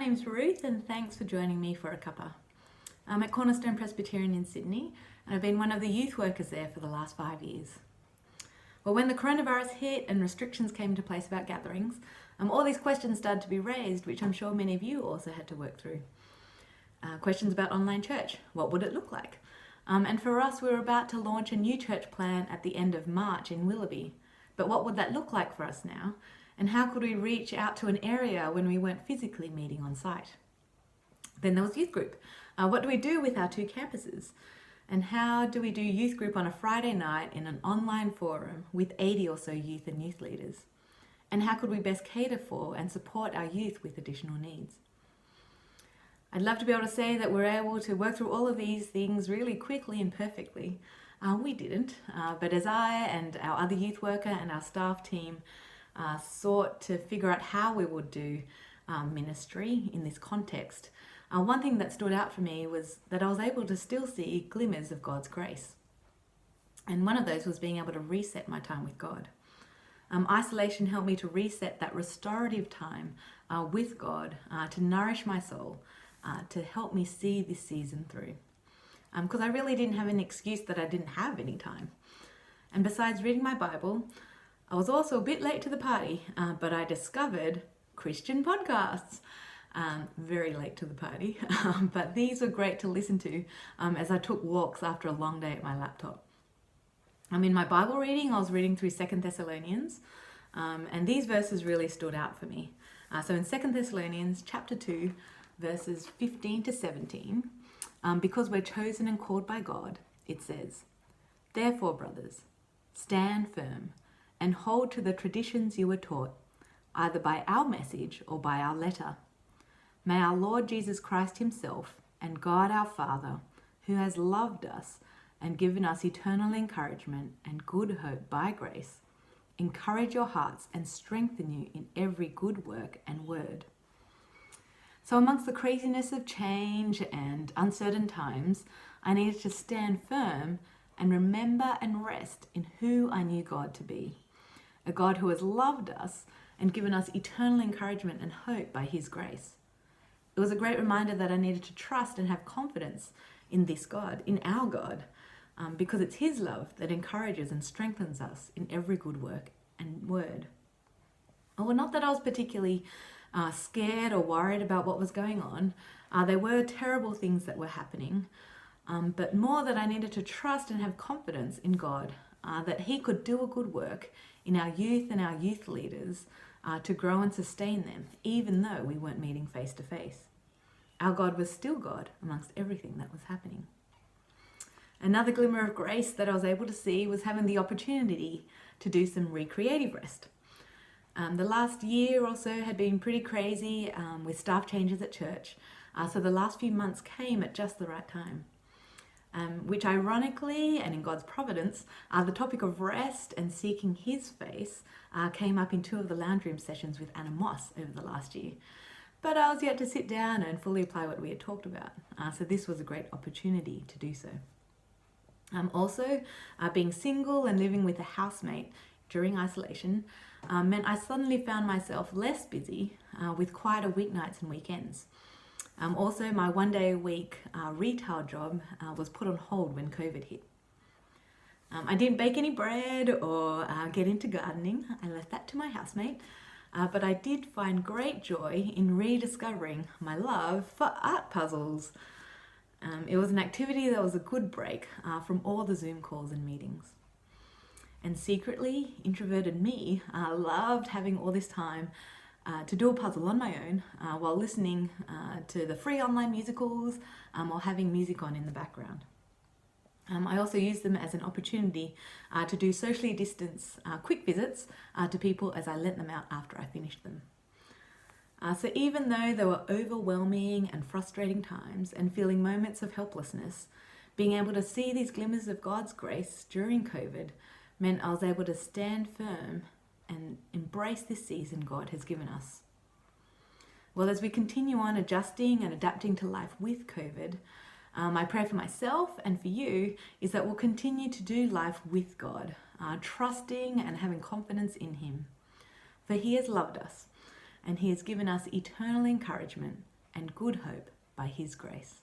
name's Ruth and thanks for joining me for a cuppa. I'm at Cornerstone Presbyterian in Sydney and I've been one of the youth workers there for the last 5 years. Well, when the coronavirus hit and restrictions came into place about gatherings, all these questions started to be raised, which I'm sure many of you also had to work through. Questions about online church. What would it look like? And for us, we were about to launch a new church plan at the end of March in Willoughby. But what would that look like for us now? And how could we reach out to an area when we weren't physically meeting on site? Then there was youth group. What do we do with our 2 campuses? And how do we do youth group on a Friday night in an online forum with 80 or so youth and youth leaders? And how could we best cater for and support our youth with additional needs? I'd love to be able to say that we're able to work through all of these things really quickly and perfectly. We didn't, but as I and our other youth worker and our staff team sought to figure out how we would do ministry in this context, one thing that stood out for me was that I was able to still see glimmers of God's grace. And one of those was being able to reset my time with God. Isolation helped me to reset that restorative time with God, to nourish my soul, to help me see this season through. Because I really didn't have an excuse that I didn't have any time. And besides reading my Bible, I was also a bit late to the party, but I discovered Christian podcasts. Very late to the party, but these were great to listen to as I took walks after a long day at my laptop. In my Bible reading, I was reading through 2 Thessalonians, and these verses really stood out for me. So in 2 Thessalonians chapter 2, verses 15 to 17, because we're chosen and called by God, it says, "Therefore, brothers, stand firm and hold to the traditions you were taught, either by our message or by our letter. May our Lord Jesus Christ himself and God our Father, who has loved us and given us eternal encouragement and good hope by grace, encourage your hearts and strengthen you in every good work and word." So amongst the craziness of change and uncertain times, I needed to stand firm and remember and rest in who I knew God to be. A God who has loved us and given us eternal encouragement and hope by his grace. It was a great reminder that I needed to trust and have confidence in this God, in our God, because it's his love that encourages and strengthens us in every good work and word. Well, not that I was particularly scared or worried about what was going on. There were terrible things that were happening, but more that I needed to trust and have confidence in God, that he could do a good work in our youth and our youth leaders to grow and sustain them, even though we weren't meeting face to face. Our God was still God amongst everything that was happening. Another glimmer of grace that I was able to see was having the opportunity to do some recreative rest. The last year or so had been pretty crazy with staff changes at church, so the last few months came at just the right time. Which ironically, and in God's providence, the topic of rest and seeking his face came up in 2 of the lounge room sessions with Anna Moss over the last year. But I was yet to sit down and fully apply what we had talked about, so this was a great opportunity to do so. Also, being single and living with a housemate during isolation meant I suddenly found myself less busy with quieter weeknights and weekends. Also, my 1-day-a-week retail job was put on hold when COVID hit. I didn't bake any bread or get into gardening. I left that to my housemate. But I did find great joy in rediscovering my love for art puzzles. It was an activity that was a good break from all the Zoom calls and meetings. And secretly, introverted me loved having all this time to do a puzzle on my own while listening to the free online musicals or having music on in the background. I also used them as an opportunity to do socially distanced quick visits to people as I lent them out after I finished them. So even though there were overwhelming and frustrating times and feeling moments of helplessness, being able to see these glimmers of God's grace during COVID meant I was able to stand firm and embrace this season God has given us. Well, as we continue on adjusting and adapting to life with COVID, my prayer for myself and for you is that we'll continue to do life with God, trusting and having confidence in him. For he has loved us and he has given us eternal encouragement and good hope by his grace.